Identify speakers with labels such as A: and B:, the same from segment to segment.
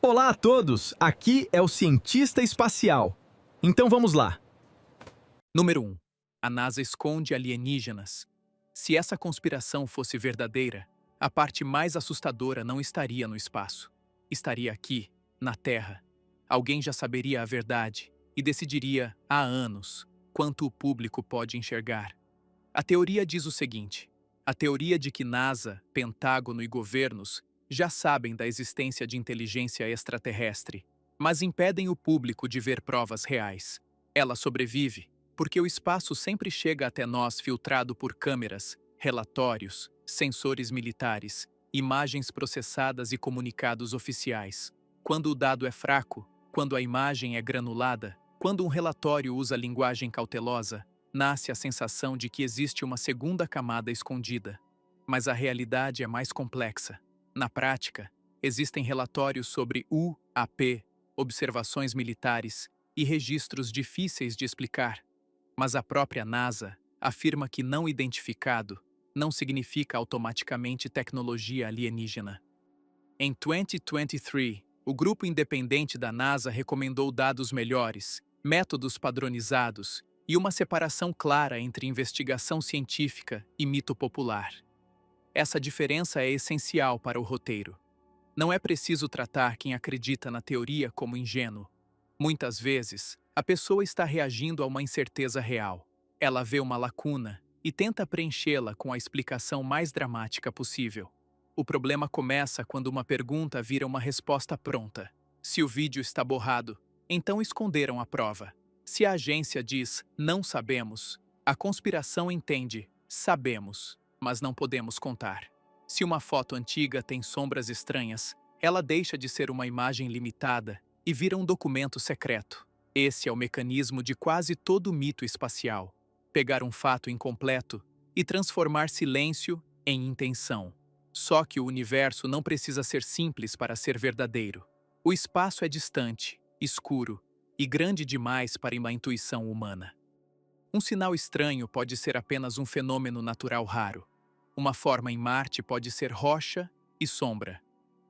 A: Olá a todos, aqui é o cientista espacial. Então vamos lá.
B: Número 1. A NASA esconde alienígenas. Se essa conspiração fosse verdadeira, a parte mais assustadora não estaria no espaço. Estaria aqui, na Terra. Alguém já saberia a verdade e decidiria, há anos, quanto o público pode enxergar. A teoria diz o seguinte: a teoria de que NASA, Pentágono e governos já sabem da existência de inteligência extraterrestre, mas impedem o público de ver provas reais. Ela sobrevive porque o espaço sempre chega até nós filtrado por câmeras, relatórios, sensores militares, imagens processadas e comunicados oficiais. Quando o dado é fraco, quando a imagem é granulada, quando um relatório usa linguagem cautelosa, nasce a sensação de que existe uma segunda camada escondida. Mas a realidade é mais complexa. Na prática, existem relatórios sobre UAP, observações militares e registros difíceis de explicar. Mas a própria NASA afirma que não identificado não significa automaticamente tecnologia alienígena. Em 2023, o grupo independente da NASA recomendou dados melhores, métodos padronizados e uma separação clara entre investigação científica e mito popular. Essa diferença é essencial para o roteiro. Não é preciso tratar quem acredita na teoria como ingênuo. Muitas vezes, a pessoa está reagindo a uma incerteza real. Ela vê uma lacuna e tenta preenchê-la com a explicação mais dramática possível. O problema começa quando uma pergunta vira uma resposta pronta. Se o vídeo está borrado, então esconderam a prova. Se a agência diz "não sabemos", a conspiração entende "sabemos, mas não podemos contar". Se uma foto antiga tem sombras estranhas, ela deixa de ser uma imagem limitada e vira um documento secreto. Esse é o mecanismo de quase todo mito espacial: pegar um fato incompleto e transformar silêncio em intenção. Só que o universo não precisa ser simples para ser verdadeiro. O espaço é distante, escuro e grande demais para uma intuição humana. Um sinal estranho pode ser apenas um fenômeno natural raro. Uma forma em Marte pode ser rocha e sombra.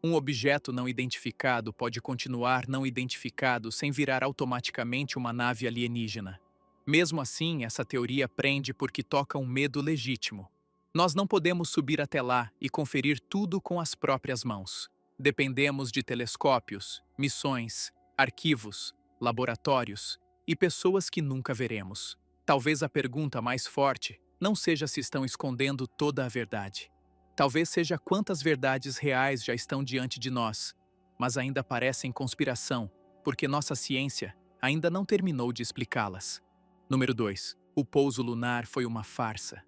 B: Um objeto não identificado pode continuar não identificado sem virar automaticamente uma nave alienígena. Mesmo assim, essa teoria prende porque toca um medo legítimo. Nós não podemos subir até lá e conferir tudo com as próprias mãos. Dependemos de telescópios, missões, arquivos, laboratórios e pessoas que nunca veremos. Talvez a pergunta mais forte não seja se estão escondendo toda a verdade. Talvez seja quantas verdades reais já estão diante de nós, mas ainda parecem conspiração, porque nossa ciência ainda não terminou de explicá-las. Número 2. O pouso lunar foi uma farsa.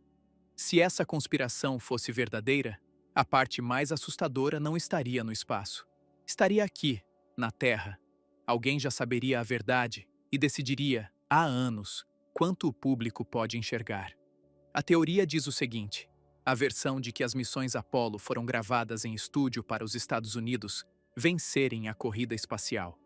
B: Se essa conspiração fosse verdadeira, a parte mais assustadora não estaria no espaço. Estaria aqui, na Terra. Alguém já saberia a verdade e decidiria, há anos, quanto o público pode enxergar. A teoria diz o seguinte: a versão de que as missões Apollo foram gravadas em estúdio para os Estados Unidos vencerem a corrida espacial.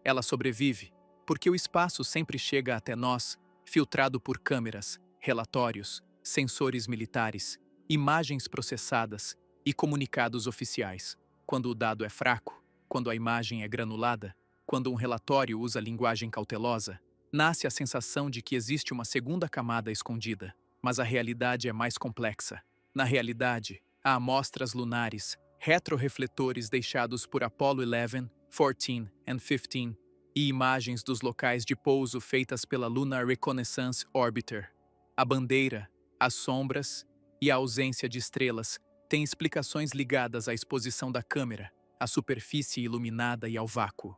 B: Ela sobrevive porque o espaço sempre chega até nós, filtrado por câmeras, relatórios, sensores militares, imagens processadas e comunicados oficiais. Quando o dado é fraco, quando a imagem é granulada, quando um relatório usa linguagem cautelosa, nasce a sensação de que existe uma segunda camada escondida. Mas a realidade é mais complexa. Na realidade, há amostras lunares, retrorefletores deixados por Apollo 11, 14 e 15, e imagens dos locais de pouso feitas pela Lunar Reconnaissance Orbiter. A bandeira, as sombras e a ausência de estrelas têm explicações ligadas à exposição da câmera, à superfície iluminada e ao vácuo.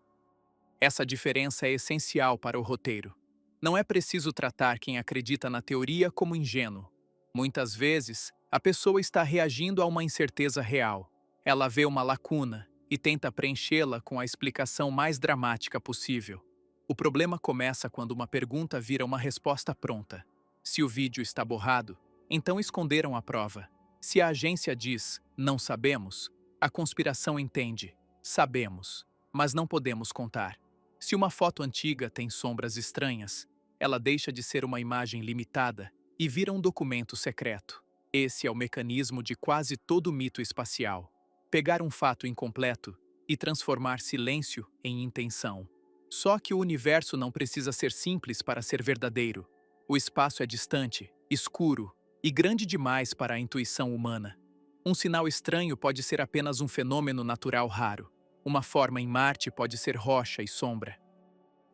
B: Essa diferença é essencial para o roteiro. Não é preciso tratar quem acredita na teoria como ingênuo. Muitas vezes, a pessoa está reagindo a uma incerteza real. Ela vê uma lacuna e tenta preenchê-la com a explicação mais dramática possível. O problema começa quando uma pergunta vira uma resposta pronta. Se o vídeo está borrado, então esconderam a prova. Se a agência diz "não sabemos", a conspiração entende "sabemos, mas não podemos contar". Se uma foto antiga tem sombras estranhas, ela deixa de ser uma imagem limitada e vira um documento secreto. Esse é o mecanismo de quase todo mito espacial: pegar um fato incompleto e transformar silêncio em intenção. Só que o universo não precisa ser simples para ser verdadeiro. O espaço é distante, escuro e grande demais para a intuição humana. Um sinal estranho pode ser apenas um fenômeno natural raro. Uma forma em Marte pode ser rocha e sombra.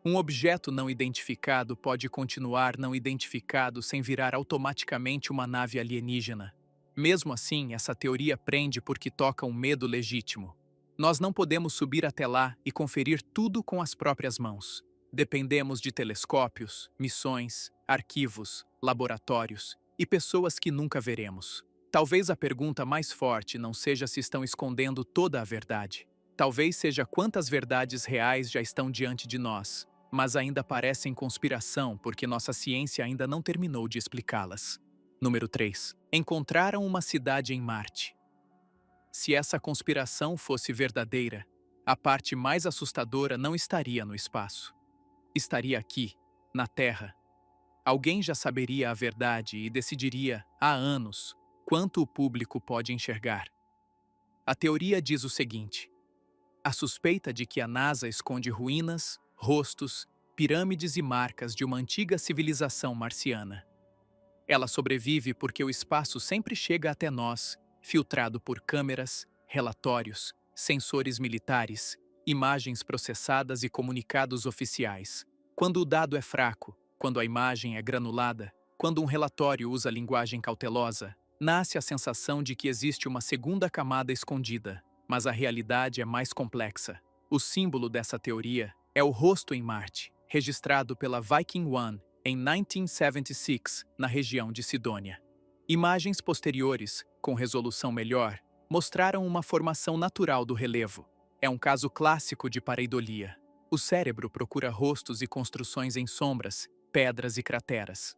B: Um objeto não identificado pode continuar não identificado sem virar automaticamente uma nave alienígena. Mesmo assim, essa teoria prende porque toca um medo legítimo. Nós não podemos subir até lá e conferir tudo com as próprias mãos. Dependemos de telescópios, missões, arquivos, laboratórios e pessoas que nunca veremos. Talvez a pergunta mais forte não seja se estão escondendo toda a verdade. Talvez seja quantas verdades reais já estão diante de nós, mas ainda parecem conspiração porque nossa ciência ainda não terminou de explicá-las. Número 3. Encontraram uma cidade em Marte. Se essa conspiração fosse verdadeira, a parte mais assustadora não estaria no espaço. Estaria aqui, na Terra. Alguém já saberia a verdade e decidiria, há anos, quanto o público pode enxergar. A teoria diz o seguinte: a suspeita de que a NASA esconde ruínas, rostos, pirâmides e marcas de uma antiga civilização marciana. Ela sobrevive porque o espaço sempre chega até nós, filtrado por câmeras, relatórios, sensores militares, imagens processadas e comunicados oficiais. Quando o dado é fraco, quando a imagem é granulada, quando um relatório usa linguagem cautelosa, nasce a sensação de que existe uma segunda camada escondida, mas a realidade é mais complexa. O símbolo dessa teoria é o rosto em Marte, registrado pela Viking One em 1976, na região de Sidônia. Imagens posteriores, com resolução melhor, mostraram uma formação natural do relevo. É um caso clássico de pareidolia. O cérebro procura rostos e construções em sombras, pedras e crateras.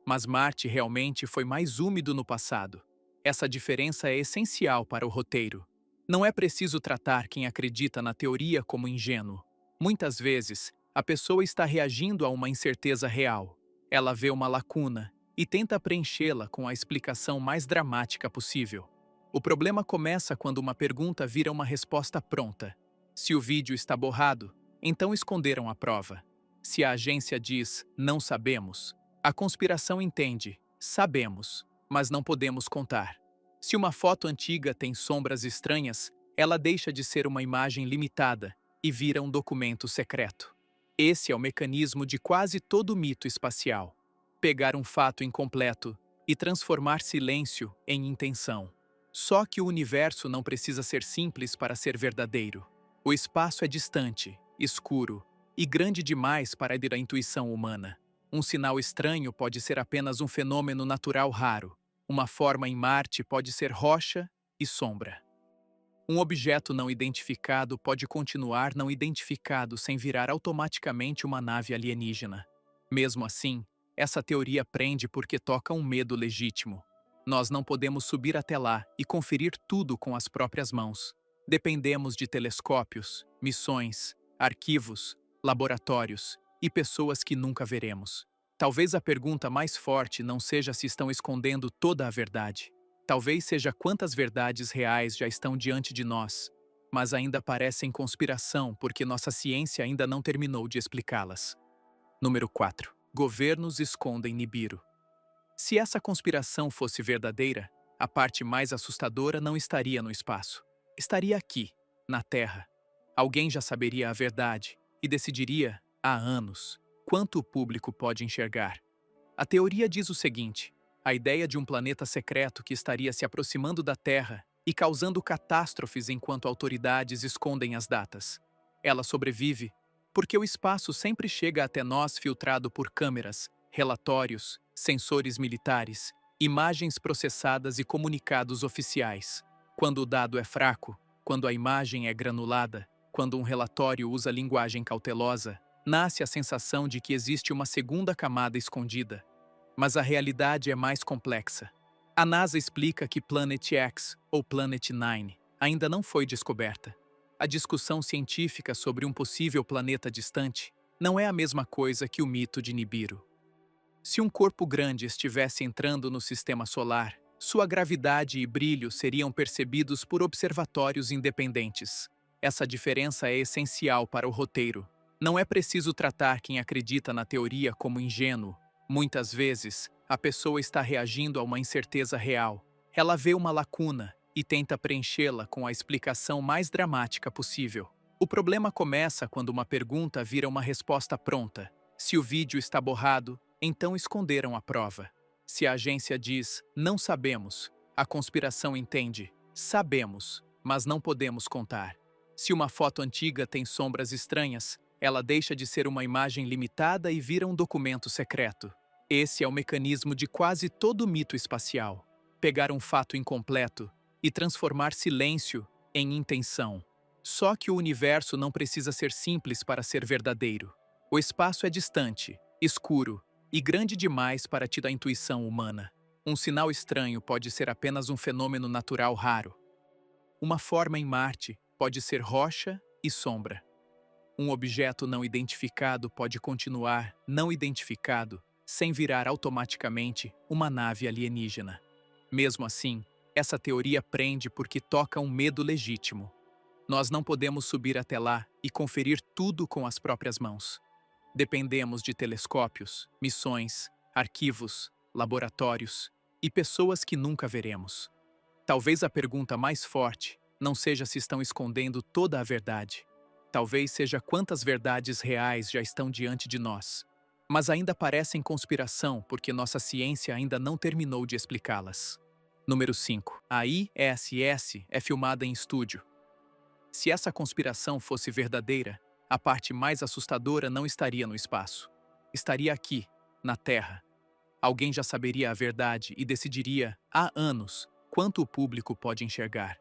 B: Mas Marte realmente foi mais úmido no passado. Essa diferença é essencial para o roteiro. Não é preciso tratar quem acredita na teoria como ingênuo. Muitas vezes, a pessoa está reagindo a uma incerteza real. Ela vê uma lacuna e tenta preenchê-la com a explicação mais dramática possível. O problema começa quando uma pergunta vira uma resposta pronta. Se o vídeo está borrado, então esconderam a prova. Se a agência diz "não sabemos", a conspiração entende "sabemos, mas não podemos contar". Se uma foto antiga tem sombras estranhas, ela deixa de ser uma imagem limitada e vira um documento secreto. Esse é o mecanismo de quase todo mito espacial: pegar um fato incompleto e transformar silêncio em intenção. Só que o universo não precisa ser simples para ser verdadeiro. O espaço é distante, escuro e grande demais para a intuição humana. Um sinal estranho pode ser apenas um fenômeno natural raro. Uma forma em Marte pode ser rocha e sombra. Um objeto não identificado pode continuar não identificado sem virar automaticamente uma nave alienígena. Mesmo assim, essa teoria prende porque toca um medo legítimo. Nós não podemos subir até lá e conferir tudo com as próprias mãos. Dependemos de telescópios, missões, arquivos, laboratórios e pessoas que nunca veremos. Talvez a pergunta mais forte não seja se estão escondendo toda a verdade. Talvez seja quantas verdades reais já estão diante de nós, mas ainda parecem conspiração porque nossa ciência ainda não terminou de explicá-las. Número 4. Governos escondem Nibiru. Se essa conspiração fosse verdadeira, a parte mais assustadora não estaria no espaço. Estaria aqui, na Terra. Alguém já saberia a verdade e decidiria, há anos, quanto o público pode enxergar. A teoria diz o seguinte: a ideia de um planeta secreto que estaria se aproximando da Terra e causando catástrofes enquanto autoridades escondem as datas. Ela sobrevive porque o espaço sempre chega até nós filtrado por câmeras, relatórios, sensores militares, imagens processadas e comunicados oficiais. Quando o dado é fraco, quando a imagem é granulada, quando um relatório usa linguagem cautelosa, nasce a sensação de que existe uma segunda camada escondida. Mas a realidade é mais complexa. A NASA explica que Planet X, ou Planet Nine, ainda não foi descoberta. A discussão científica sobre um possível planeta distante não é a mesma coisa que o mito de Nibiru. Se um corpo grande estivesse entrando no sistema solar, sua gravidade e brilho seriam percebidos por observatórios independentes. Essa diferença é essencial para o roteiro. Não é preciso tratar quem acredita na teoria como ingênuo. Muitas vezes, a pessoa está reagindo a uma incerteza real. Ela vê uma lacuna e tenta preenchê-la com a explicação mais dramática possível. O problema começa quando uma pergunta vira uma resposta pronta. Se o vídeo está borrado, então esconderam a prova. Se a agência diz, não sabemos, a conspiração entende, sabemos, mas não podemos contar. Se uma foto antiga tem sombras estranhas, ela deixa de ser uma imagem limitada e vira um documento secreto. Esse é o mecanismo de quase todo mito espacial. Pegar um fato incompleto e transformar silêncio em intenção. Só que o universo não precisa ser simples para ser verdadeiro. O espaço é distante, escuro e grande demais para te dar intuição humana. Um sinal estranho pode ser apenas um fenômeno natural raro. Uma forma em Marte pode ser rocha e sombra. Um objeto não identificado pode continuar não identificado sem virar automaticamente uma nave alienígena. Mesmo assim, essa teoria prende porque toca um medo legítimo. Nós não podemos subir até lá e conferir tudo com as próprias mãos. Dependemos de telescópios, missões, arquivos, laboratórios e pessoas que nunca veremos. Talvez a pergunta mais forte não seja se estão escondendo toda a verdade. Talvez seja quantas verdades reais já estão diante de nós, mas ainda parecem conspiração porque nossa ciência ainda não terminou de explicá-las. Número 5. A ISS é filmada em estúdio. Se essa conspiração fosse verdadeira, a parte mais assustadora não estaria no espaço. Estaria aqui, na Terra. Alguém já saberia a verdade e decidiria, há anos, quanto o público pode enxergar.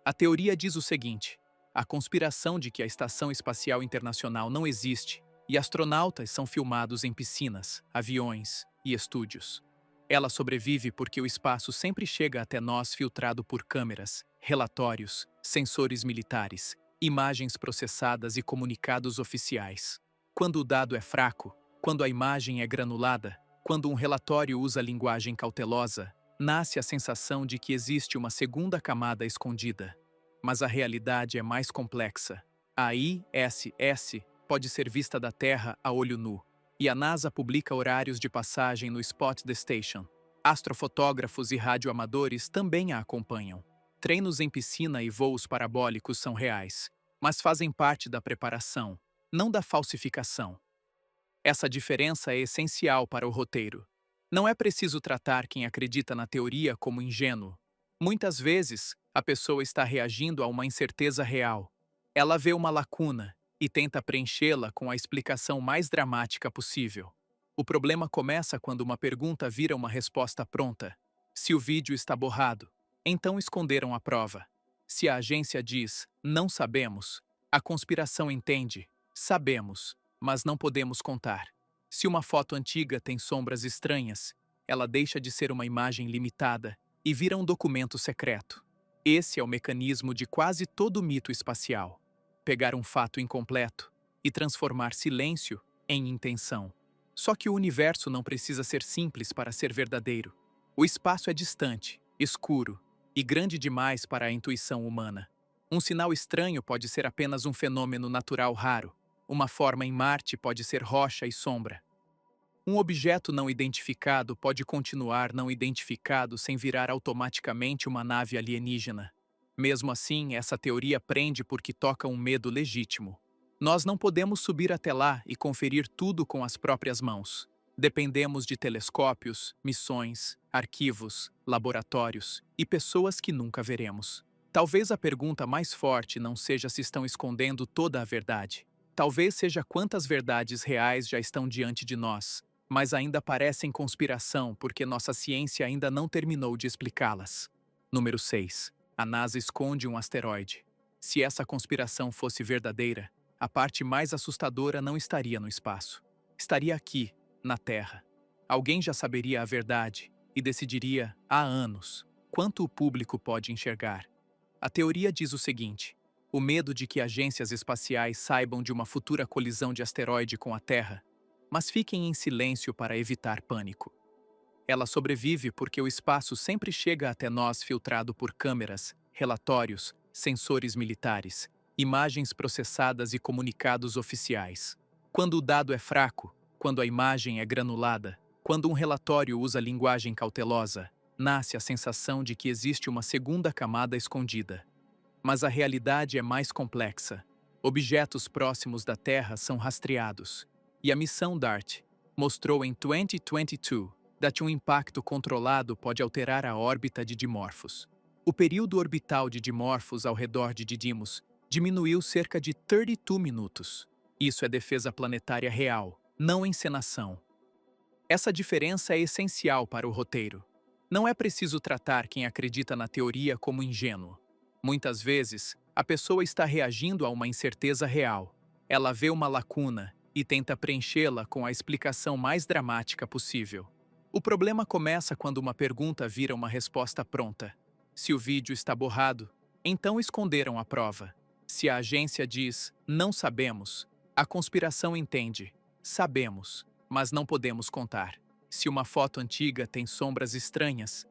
B: A teoria diz o seguinte: a conspiração de que a Estação Espacial Internacional não existe e astronautas são filmados em piscinas, aviões e estúdios. Ela sobrevive porque o espaço sempre chega até nós filtrado por câmeras, relatórios, sensores militares, imagens processadas e comunicados oficiais. Quando o dado é fraco, quando a imagem é granulada, quando um relatório usa linguagem cautelosa, nasce a sensação de que existe uma segunda camada escondida. Mas a realidade é mais complexa. A ISS pode ser vista da Terra a olho nu, e a NASA publica horários de passagem no Spot the Station. Astrofotógrafos e radioamadores também a acompanham. Treinos em piscina e voos parabólicos são reais, mas fazem parte da preparação, não da falsificação. Essa diferença é essencial para o roteiro. Não é preciso tratar quem acredita na teoria como ingênuo. Muitas vezes, a pessoa está reagindo a uma incerteza real. Ela vê uma lacuna e tenta preenchê-la com a explicação mais dramática possível. O problema começa quando uma pergunta vira uma resposta pronta. Se o vídeo está borrado, então esconderam a prova. Se a agência diz, não sabemos, a conspiração entende, sabemos, mas não podemos contar. Se uma foto antiga tem sombras estranhas, ela deixa de ser uma imagem limitada e vira um documento secreto. Esse é o mecanismo de quase todo mito espacial. Pegar um fato incompleto e transformar silêncio em intenção. Só que o universo não precisa ser simples para ser verdadeiro. O espaço é distante, escuro e grande demais para a intuição humana. Um sinal estranho pode ser apenas um fenômeno natural raro. Uma forma em Marte pode ser rocha e sombra. Um objeto não identificado pode continuar não identificado sem virar automaticamente uma nave alienígena. Mesmo assim, essa teoria prende porque toca um medo legítimo. Nós não podemos subir até lá e conferir tudo com as próprias mãos. Dependemos de telescópios, missões, arquivos, laboratórios e pessoas que nunca veremos. Talvez a pergunta mais forte não seja se estão escondendo toda a verdade. Talvez seja quantas verdades reais já estão diante de nós, mas ainda parecem conspiração porque nossa ciência ainda não terminou de explicá-las. Número 6. A NASA esconde um asteroide. Se essa conspiração fosse verdadeira, a parte mais assustadora não estaria no espaço. Estaria aqui, na Terra. Alguém já saberia a verdade e decidiria, há anos, quanto o público pode enxergar. A teoria diz o seguinte: o medo de que agências espaciais saibam de uma futura colisão de asteroide com a Terra, mas fiquem em silêncio para evitar pânico. Ela sobrevive porque o espaço sempre chega até nós filtrado por câmeras, relatórios, sensores militares, imagens processadas e comunicados oficiais. Quando o dado é fraco, quando a imagem é granulada, quando um relatório usa linguagem cautelosa, nasce a sensação de que existe uma segunda camada escondida. Mas a realidade é mais complexa. Objetos próximos da Terra são rastreados. E a missão DART mostrou em 2022 que um impacto controlado pode alterar a órbita de Dimorphos. O período orbital de Dimorphos ao redor de Didymos diminuiu cerca de 32 minutos. Isso é defesa planetária real, não encenação. Essa diferença é essencial para o roteiro. Não é preciso tratar quem acredita na teoria como ingênuo. Muitas vezes, a pessoa está reagindo a uma incerteza real. Ela vê uma lacuna e tenta preenchê-la com a explicação mais dramática possível. O problema começa quando uma pergunta vira uma resposta pronta. Se o vídeo está borrado, então esconderam a prova. Se a agência diz, não sabemos, a conspiração entende, sabemos, mas não podemos contar. Se uma foto antiga tem sombras estranhas,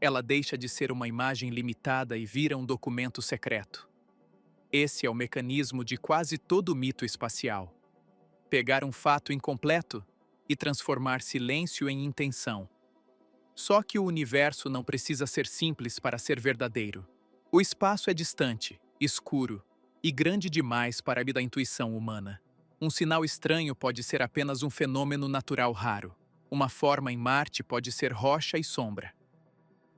B: ela deixa de ser uma imagem limitada e vira um documento secreto. Esse é o mecanismo de quase todo mito espacial. Pegar um fato incompleto e transformar silêncio em intenção. Só que o universo não precisa ser simples para ser verdadeiro. O espaço é distante, escuro e grande demais para a intuição humana. Um sinal estranho pode ser apenas um fenômeno natural raro. Uma forma em Marte pode ser rocha e sombra.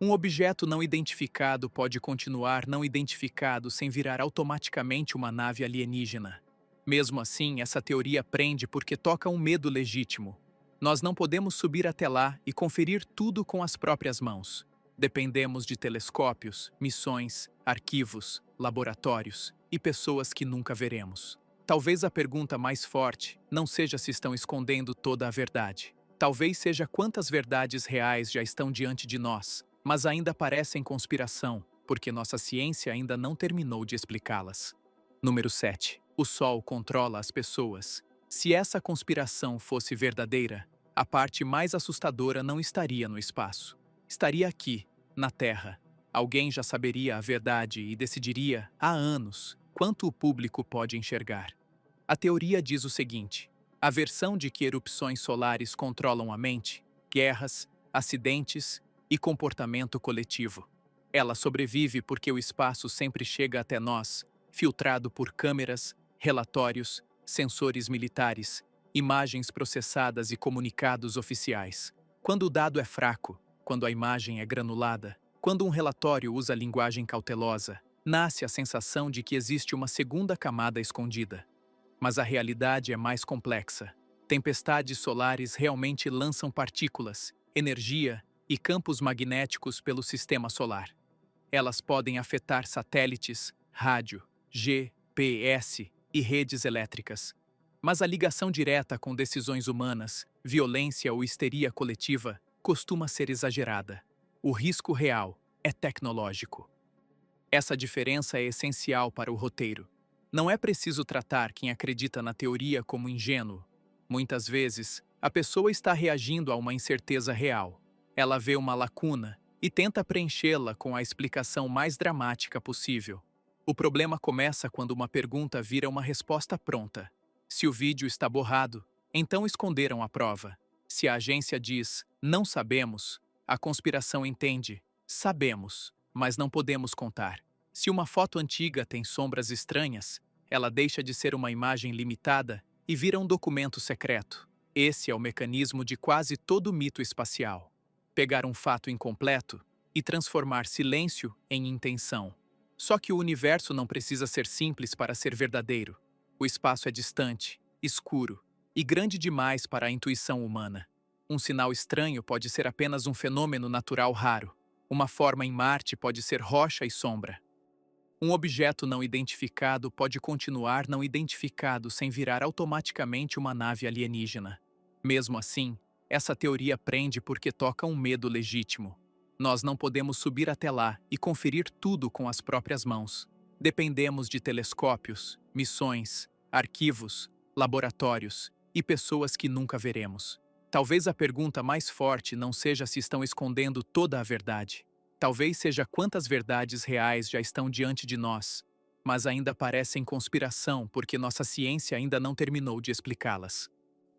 B: Um objeto não identificado pode continuar não identificado sem virar automaticamente uma nave alienígena. Mesmo assim, essa teoria prende porque toca um medo legítimo. Nós não podemos subir até lá e conferir tudo com as próprias mãos. Dependemos de telescópios, missões, arquivos, laboratórios e pessoas que nunca veremos. Talvez a pergunta mais forte não seja se estão escondendo toda a verdade. Talvez seja quantas verdades reais já estão diante de nós, mas ainda parecem conspiração, porque nossa ciência ainda não terminou de explicá-las. Número 7. O Sol controla as pessoas. Se essa conspiração fosse verdadeira, a parte mais assustadora não estaria no espaço. Estaria aqui, na Terra. Alguém já saberia a verdade e decidiria, há anos, quanto o público pode enxergar. A teoria diz o seguinte: a versão de que erupções solares controlam a mente, guerras, acidentes e comportamento coletivo. Ela sobrevive porque o espaço sempre chega até nós, filtrado por câmeras, relatórios, sensores militares, imagens processadas e comunicados oficiais. Quando o dado é fraco, quando a imagem é granulada, quando um relatório usa linguagem cautelosa, nasce a sensação de que existe uma segunda camada escondida. Mas a realidade é mais complexa. Tempestades solares realmente lançam partículas, energia e campos magnéticos pelo sistema solar. Elas podem afetar satélites, rádio, GPS e redes elétricas. Mas a ligação direta com decisões humanas, violência ou histeria coletiva costuma ser exagerada. O risco real é tecnológico. Essa diferença é essencial para o roteiro. Não é preciso tratar quem acredita na teoria como ingênuo. Muitas vezes, a pessoa está reagindo a uma incerteza real. Ela vê uma lacuna e tenta preenchê-la com a explicação mais dramática possível. O problema começa quando uma pergunta vira uma resposta pronta. Se o vídeo está borrado, então esconderam a prova. Se a agência diz, não sabemos, a conspiração entende, sabemos, mas não podemos contar. Se uma foto antiga tem sombras estranhas, ela deixa de ser uma imagem limitada e vira um documento secreto. Esse é o mecanismo de quase todo mito espacial. Pegar um fato incompleto e transformar silêncio em intenção. Só que o universo não precisa ser simples para ser verdadeiro. O espaço é distante, escuro e grande demais para a intuição humana. Um sinal estranho pode ser apenas um fenômeno natural raro. Uma forma em Marte pode ser rocha e sombra. Um objeto não identificado pode continuar não identificado sem virar automaticamente uma nave alienígena. Mesmo assim, essa teoria prende porque toca um medo legítimo. Nós não podemos subir até lá e conferir tudo com as próprias mãos. Dependemos de telescópios, missões, arquivos, laboratórios e pessoas que nunca veremos. Talvez a pergunta mais forte não seja se estão escondendo toda a verdade. Talvez seja quantas verdades reais já estão diante de nós, mas ainda parecem conspiração porque nossa ciência ainda não terminou de explicá-las.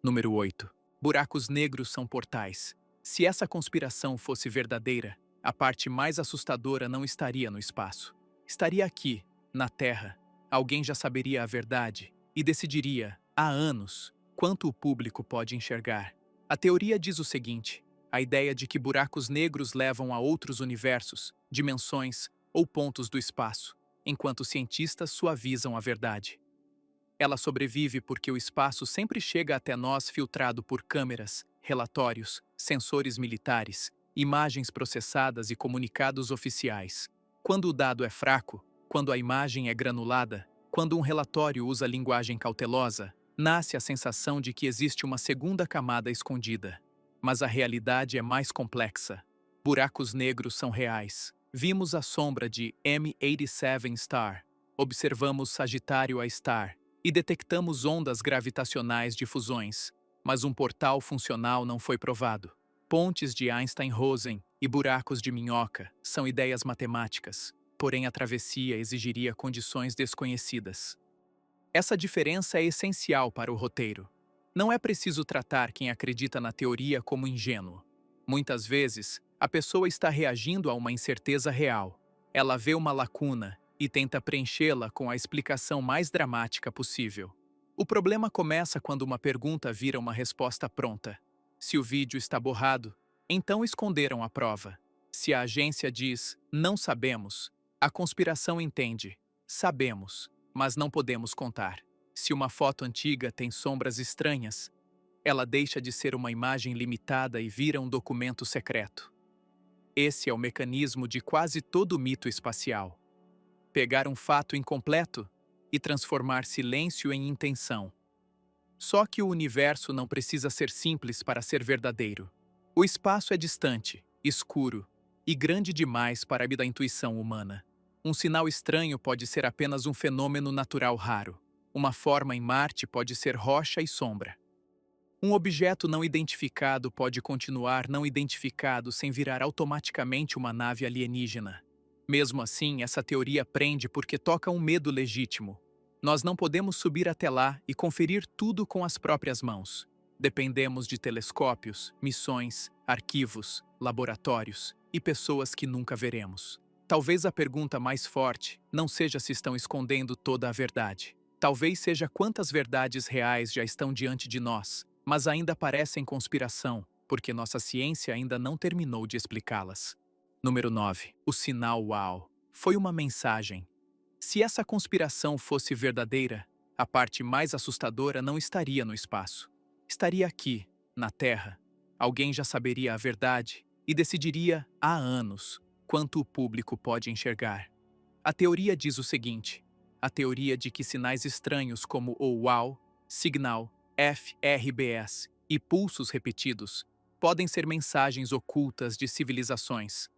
B: Número 8. Buracos negros são portais. Se essa conspiração fosse verdadeira, a parte mais assustadora não estaria no espaço. Estaria aqui, na Terra. Alguém já saberia a verdade e decidiria, há anos, quanto o público pode enxergar. A teoria diz o seguinte: a ideia de que buracos negros levam a outros universos, dimensões ou pontos do espaço, enquanto cientistas suavizam a verdade. Ela sobrevive porque o espaço sempre chega até nós filtrado por câmeras, relatórios, sensores militares, imagens processadas e comunicados oficiais. Quando o dado é fraco, quando a imagem é granulada, quando um relatório usa linguagem cautelosa, nasce a sensação de que existe uma segunda camada escondida. Mas a realidade é mais complexa. Buracos negros são reais. Vimos a sombra de M87 Star, observamos Sagitário A Star e detectamos ondas gravitacionais de fusões, mas um portal funcional não foi provado. Pontes de Einstein-Rosen e buracos de minhoca são ideias matemáticas, porém a travessia exigiria condições desconhecidas. Essa diferença é essencial para o roteiro. Não é preciso tratar quem acredita na teoria como ingênuo. Muitas vezes, a pessoa está reagindo a uma incerteza real. Ela vê uma lacuna e tenta preenchê-la com a explicação mais dramática possível. O problema começa quando uma pergunta vira uma resposta pronta. Se o vídeo está borrado, então esconderam a prova. Se a agência diz, não sabemos, a conspiração entende, sabemos, mas não podemos contar. Se uma foto antiga tem sombras estranhas, ela deixa de ser uma imagem limitada e vira um documento secreto. Esse é o mecanismo de quase todo mito espacial. Pegar um fato incompleto e transformar silêncio em intenção. Só que o universo não precisa ser simples para ser verdadeiro. O espaço é distante, escuro e grande demais para a intuição humana. Um sinal estranho pode ser apenas um fenômeno natural raro. Uma forma em Marte pode ser rocha e sombra. Um objeto não identificado pode continuar não identificado sem virar automaticamente uma nave alienígena. Mesmo assim, essa teoria prende porque toca um medo legítimo. Nós não podemos subir até lá e conferir tudo com as próprias mãos. Dependemos de telescópios, missões, arquivos, laboratórios e pessoas que nunca veremos. Talvez a pergunta mais forte não seja se estão escondendo toda a verdade. Talvez seja quantas verdades reais já estão diante de nós, mas ainda parecem conspiração, porque nossa ciência ainda não terminou de explicá-las. Número 9. O sinal UAU. Foi uma mensagem. Se essa conspiração fosse verdadeira, a parte mais assustadora não estaria no espaço. Estaria aqui, na Terra. Alguém já saberia a verdade e decidiria, há anos, quanto o público pode enxergar. A teoria diz o seguinte: a teoria de que sinais estranhos como o UAU, Signal, FRBS e pulsos repetidos podem ser mensagens ocultas de civilizações.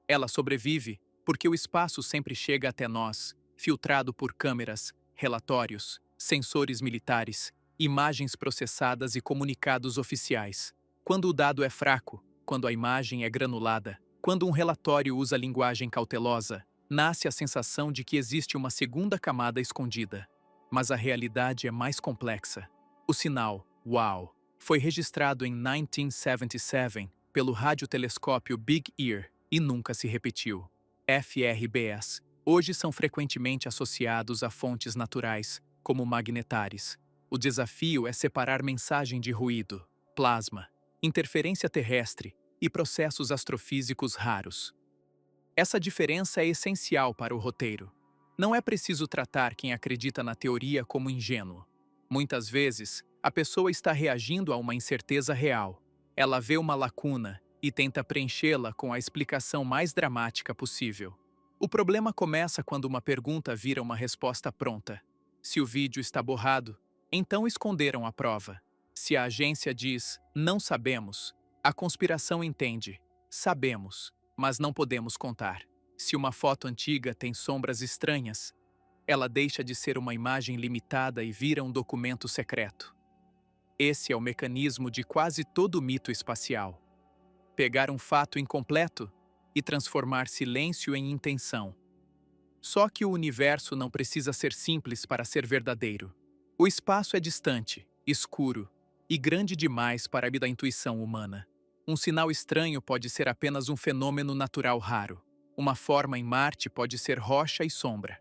B: Ela sobrevive porque o espaço sempre chega até nós, filtrado por câmeras, relatórios, sensores militares, imagens processadas e comunicados oficiais. Quando o dado é fraco, quando a imagem é granulada, quando um relatório usa linguagem cautelosa, nasce a sensação de que existe uma segunda camada escondida. Mas a realidade é mais complexa. O sinal, UAU, foi registrado em 1977 pelo radiotelescópio Big Ear e nunca se repetiu. FRBS hoje são frequentemente associados a fontes naturais, como magnetares. O desafio é separar mensagem de ruído, plasma, interferência terrestre e processos astrofísicos raros. Essa diferença é essencial para o roteiro. Não é preciso tratar quem acredita na teoria como ingênuo. Muitas vezes, a pessoa está reagindo a uma incerteza real. Ela vê uma lacuna e tenta preenchê-la com a explicação mais dramática possível. O problema começa quando uma pergunta vira uma resposta pronta. Se o vídeo está borrado, então esconderam a prova. Se a agência diz, não sabemos, a conspiração entende, sabemos, mas não podemos contar. Se uma foto antiga tem sombras estranhas, ela deixa de ser uma imagem limitada e vira um documento secreto. Esse é o mecanismo de quase todo mito espacial. Pegar um fato incompleto e transformar silêncio em intenção. Só que o universo não precisa ser simples para ser verdadeiro. O espaço é distante, escuro e grande demais para a intuição humana. Um sinal estranho pode ser apenas um fenômeno natural raro. Uma forma em Marte pode ser rocha e sombra.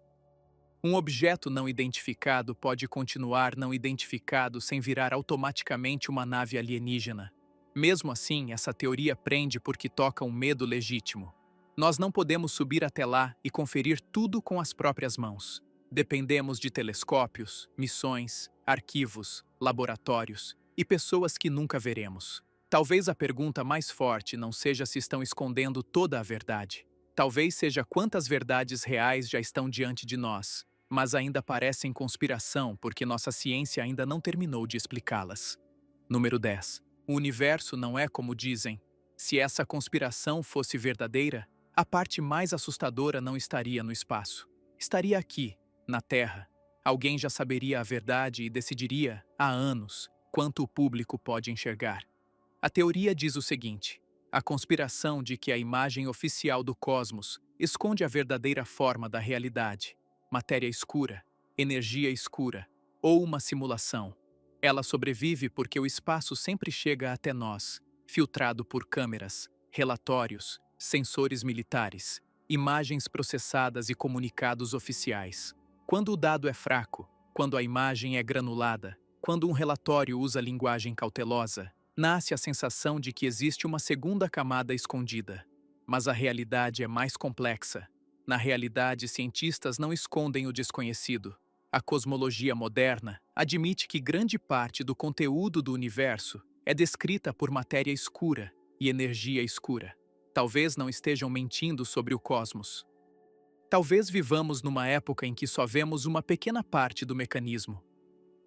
B: Um objeto não identificado pode continuar não identificado sem virar automaticamente uma nave alienígena. Mesmo assim, essa teoria prende porque toca um medo legítimo. Nós não podemos subir até lá e conferir tudo com as próprias mãos. Dependemos de telescópios, missões, arquivos, laboratórios e pessoas que nunca veremos. Talvez a pergunta mais forte não seja se estão escondendo toda a verdade. Talvez seja quantas verdades reais já estão diante de nós, mas ainda parecem conspiração porque nossa ciência ainda não terminou de explicá-las. Número 10. O universo não é como dizem. Se essa conspiração fosse verdadeira, a parte mais assustadora não estaria no espaço. Estaria aqui, na Terra. Alguém já saberia a verdade e decidiria, há anos, quanto o público pode enxergar. A teoria diz o seguinte: a conspiração de que a imagem oficial do cosmos esconde a verdadeira forma da realidade, matéria escura, energia escura ou uma simulação. Ela sobrevive porque o espaço sempre chega até nós, filtrado por câmeras, relatórios, sensores militares, imagens processadas e comunicados oficiais. Quando o dado é fraco, quando a imagem é granulada, quando um relatório usa linguagem cautelosa, nasce a sensação de que existe uma segunda camada escondida. Mas a realidade é mais complexa. Na realidade, cientistas não escondem o desconhecido. A cosmologia moderna admite que grande parte do conteúdo do universo é descrita por matéria escura e energia escura. Talvez não estejam mentindo sobre o cosmos. Talvez vivamos numa época em que só vemos uma pequena parte do mecanismo.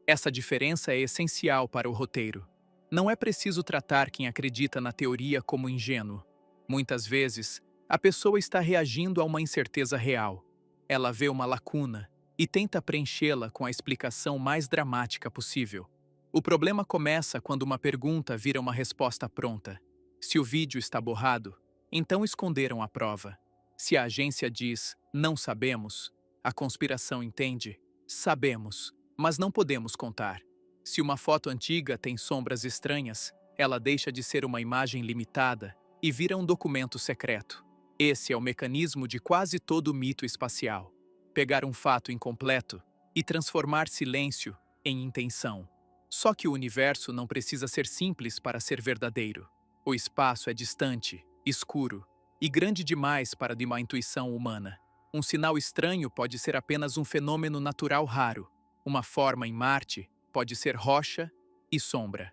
B: Essa diferença é essencial para o roteiro. Não é preciso tratar quem acredita na teoria como ingênuo. Muitas vezes, a pessoa está reagindo a uma incerteza real. Ela vê uma lacuna e tenta preenchê-la com a explicação mais dramática possível. O problema começa quando uma pergunta vira uma resposta pronta. Se o vídeo está borrado, então esconderam a prova. Se a agência diz, não sabemos, a conspiração entende, sabemos, mas não podemos contar. Se uma foto antiga tem sombras estranhas, ela deixa de ser uma imagem limitada e vira um documento secreto. Esse é o mecanismo de quase todo mito espacial. Pegar um fato incompleto e transformar silêncio em intenção. Só que o universo não precisa ser simples para ser verdadeiro. O espaço é distante, escuro e grande demais para de uma intuição humana. Um sinal estranho pode ser apenas um fenômeno natural raro. Uma forma em Marte pode ser rocha e sombra.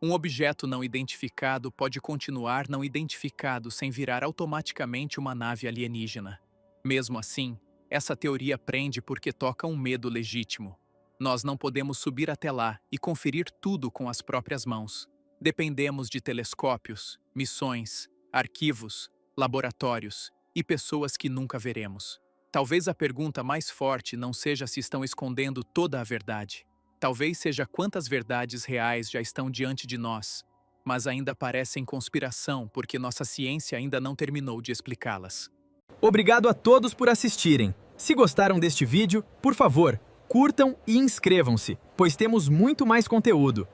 B: Um objeto não identificado pode continuar não identificado sem virar automaticamente uma nave alienígena. Mesmo assim, essa teoria prende porque toca um medo legítimo. Nós não podemos subir até lá e conferir tudo com as próprias mãos. Dependemos de telescópios, missões, arquivos, laboratórios e pessoas que nunca veremos. Talvez a pergunta mais forte não seja se estão escondendo toda a verdade. Talvez seja quantas verdades reais já estão diante de nós, mas ainda parecem conspiração porque nossa ciência ainda não terminou de explicá-las.
A: Obrigado a todos por assistirem. Se gostaram deste vídeo, por favor, curtam e inscrevam-se, pois temos muito mais conteúdo.